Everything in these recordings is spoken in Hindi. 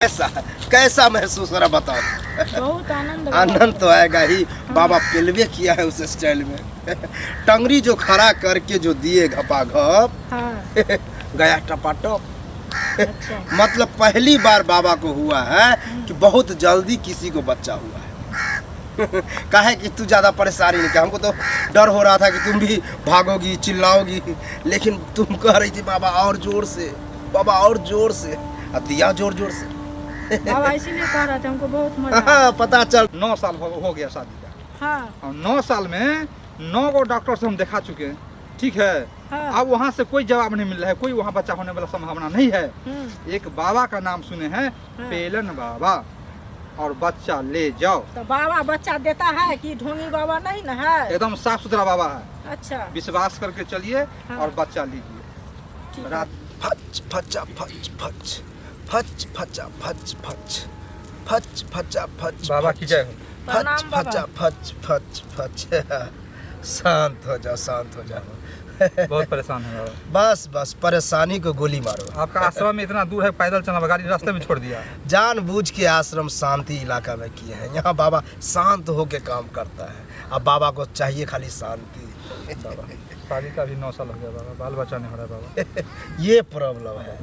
कैसा कैसा महसूस हो रहा बताओ। बहुत आनंद तो आएगा ही। बाबा पेलवे किया है उस स्टाइल में। टंगरी जो खड़ा करके जो दिए घपा घप। हाँ। गया टपाटप। अच्छा। मतलब पहली बार बाबा को हुआ है कि बहुत जल्दी किसी को बच्चा हुआ है। काहे कि तू ज़्यादा परेशानी नहीं किया। हमको तो डर हो रहा था कि तुम भी भागोगी चिल्लाओगी, लेकिन तुम कह रही थी बाबा और जोर से, बाबा और जोर से, अब दिया जोर जोर से। बाबा इसीलिए कह रहे थे, हमको बहुत मजा आया। हाँ, पता चल 9 साल हो गया शादी का। हाँ। और 9 साल में 9 गो डॉक्टर से हम दिखा चुके हैं, ठीक है। हाँ। अब वहाँ से कोई जवाब नहीं मिल रहा है, कोई वहाँ बच्चा होने वाला संभावना नहीं है। एक बाबा का नाम सुने हैं, पेलन बाबा, और बच्चा ले जाओ। तो बाबा बच्चा देता है कि ढोंगी बाबा नहीं ना है? एकदम साफ सुथरा बाबा है। अच्छा। विश्वास करके चलिए। हाँ। और बच्चा लीजिए। ठीक है। रात फच फचा फच फच फच फचा फच फच फच फचा फच। बाबा की जय हो। फच प्रणाम बाबा। फचा फच फच फच। शांत हो जाओ, शांत हो जाओ। बहुत परेशान है बाबा। बस बस परेशानी को गोली मारो। आपका आश्रम में इतना दूर है, पैदल चलना, गाड़ी रास्ते में छोड़ दिया। जानबूझ के आश्रम शांति इलाका में किए हैं। यहाँ बाबा शांत होके काम करता है। अब बाबा को चाहिए खाली शांति। बाबा शादी का भी 9 साल हो गया बाबा, बाल बच्चा नहीं हो रहा है बाबा। ये प्रॉब्लम है।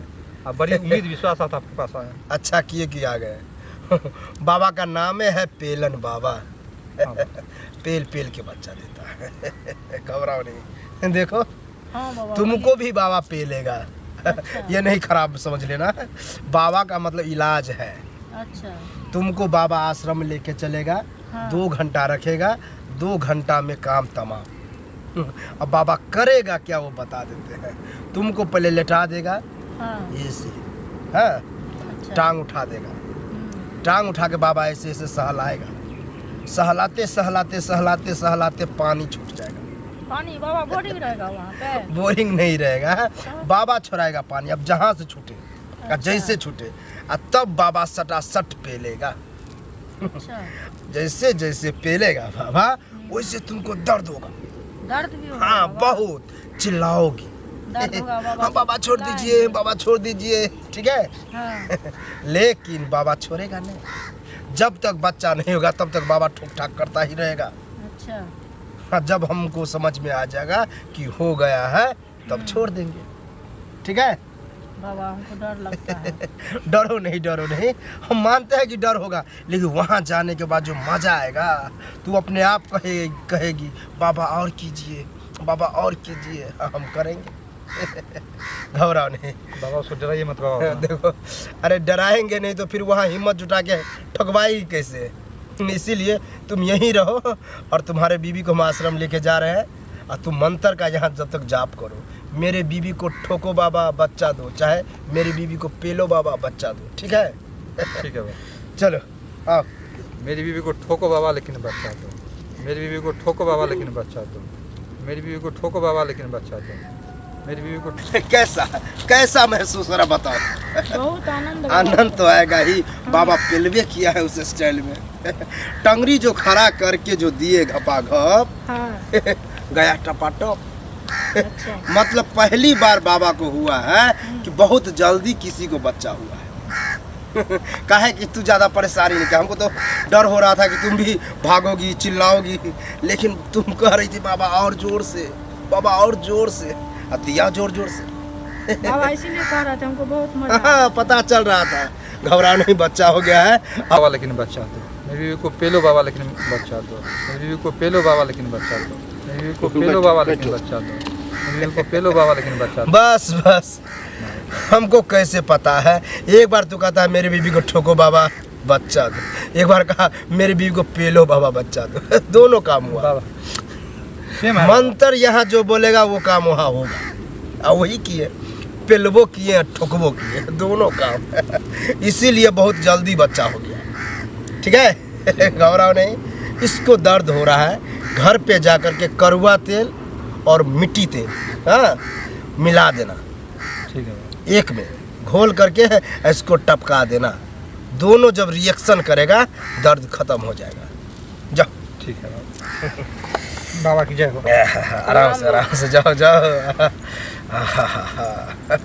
अब बड़ी उम्मीद विश्वास आता आपके पास आया। अच्छा किए कि आ गए। बाबा का नाम है पेलन बाबा। हाँ। पेल पेल के बच्चा देता है। घबराओ नहीं। देखो हाँ बाबा। तुमको भी बाबा पेलेगा। अच्छा। ये नहीं खराब समझ लेना। बाबा का मतलब इलाज है। अच्छा। तुमको बाबा आश्रम में लेके चलेगा। हाँ। 2 घंटा रखेगा, 2 घंटा में काम तमाम। अब बाबा करेगा क्या वो बता देते हैं। तुमको पहले लेटा देगा, हाँ। ऐसे, हाँ, अच्छा। टांग उठा देगा। टांग उठा के बाबा ऐसे ऐसे सहलाएगा। सहलाते सहलाते सहलाते सहलाते पानी छूट जाएगा। पानी बाबा बोर्डिंग रहेगा वहाँ पे? बोरिंग नहीं रहेगा, बाबा छोड़ाएगा पानी। अब जहाँ से छूटे, अच्छा। जैसे छूटे, तब बाबा सटासट पेलेगा। अच्छा। जैसे जैसे पेलेगा बाबा, वैसे तुमको दर्द होगा। दर्द भी होगा? हाँ, बाबा? बहुत चिल्लाओगी। दर्द होगा बाबा? हाँ, बाबा छोड़ दीजिए, बाबा छोड़ दीजिए, ठीक है। हाँ। लेकिन बाबा छोड़ेगा नहीं। जब तक बच्चा नहीं होगा तब तक बाबा ठुक ठाक करता ही रहेगा। अच्छा। हाँ, जब हमको समझ में आ जाएगा कि हो गया है तब छोड़ देंगे, ठीक है। बाबा हमको डर लगता है। डरो नहीं, डरो नहीं। हम मानते हैं कि डर होगा, लेकिन वहाँ जाने के बाद जो मजा आएगा, तू अपने आप कहेगी बाबा और कीजिए, बाबा और कीजिए। हम करेंगे। घबराओ नहीं बाबा, उसको डराइए मत बाबा। देखो, अरे डराएंगे नहीं तो फिर वहाँ हिम्मत जुटा के ठगवाई कैसे। इसीलिए तुम यहीं रहो, और तुम्हारे बीबी को हम आश्रम लेके जा रहे हैं, और तुम मंत्र का यहाँ जब तक जाप करो। मेरे बीबी को ठोको बाबा बच्चा दो, चाहे मेरी बीबी को पेलो बाबा बच्चा दो, ठीक है। ठीक है बाबा। चलो आओ। मेरी बीवी को ठोको बाबा लेकिन बच्चा दो। मेरी बीवी को ठोको बाबा लेकिन बच्चा दो। मेरी बीवी को ठोको बाबा लेकिन बच्चा दो। मेरी बीवी को कैसा कैसा महसूस हो रहा बताओ। बहुत आनंद। आनंद तो आएगा ही। बाबा पेलवे किया है उस स्टाइल में। टंगरी जो खड़ा करके जो दिए घपा घप। हाँ। गया टपाटप। अच्छा। मतलब पहली बार बाबा को हुआ है कि बहुत जल्दी किसी को बच्चा हुआ है। काहे कि तू ज़्यादा परेशानी नहीं किया। हमको तो डर हो रहा था कि तुम भी भागोगी चिल्लाओगी, लेकिन तुम कह रही थी बाबा और जोर से, बाबा और जोर से, अब दिया जोर जोर से। बाबा इसीलिए कह रहे थे, हमको बहुत मजा आया। हाँ, पता चल रहा था। घबरा नहीं, बच्चा हो गया है। बाबा लेकिन बच्चा दो। मेरी बीवी को पेलो बाबा लेकिन बच्चा दो। मेरी बीवी को पेलो बाबा लेकिन बच्चा दो। मेरी बीवी को पेलो बाबा लेकिन बच्चा दो। मेरी बीवी को पेलो बाबा लेकिन बच्चा दो। बस बस, हमको कैसे पता है। एक बार तू कहता है मेरी बीबी को ठोको बाबा बच्चा दो, एक बार कहा मेरी बीबी को पेलो बाबा बच्चा दो। दोनों काम हुआ बाबा सेम है। मंत्र यहाँ जो बोलेगा वो काम वहाँ होगा। और वही किए, पेलवो किए, ठोकबो किए, दोनों काम। इसीलिए बहुत जल्दी बच्चा हो गया, ठीक है। घबराओ नहीं। इसको दर्द हो रहा है, घर पे जा कर के कड़वा तेल और मिट्टी तेल, हाँ, मिला देना। ठीक है। एक में घोल करके इसको टपका देना। दोनों जब रिएक्शन करेगा दर्द खत्म हो जाएगा। जाओ। ठीक है बाबा। बाबा की जय हो। आराम से जाओ जाओ। आहाहा,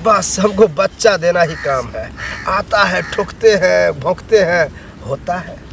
बस हमको बच्चा देना ही काम है। आता है, ठुकते हैं, भौंकते हैं, होता है।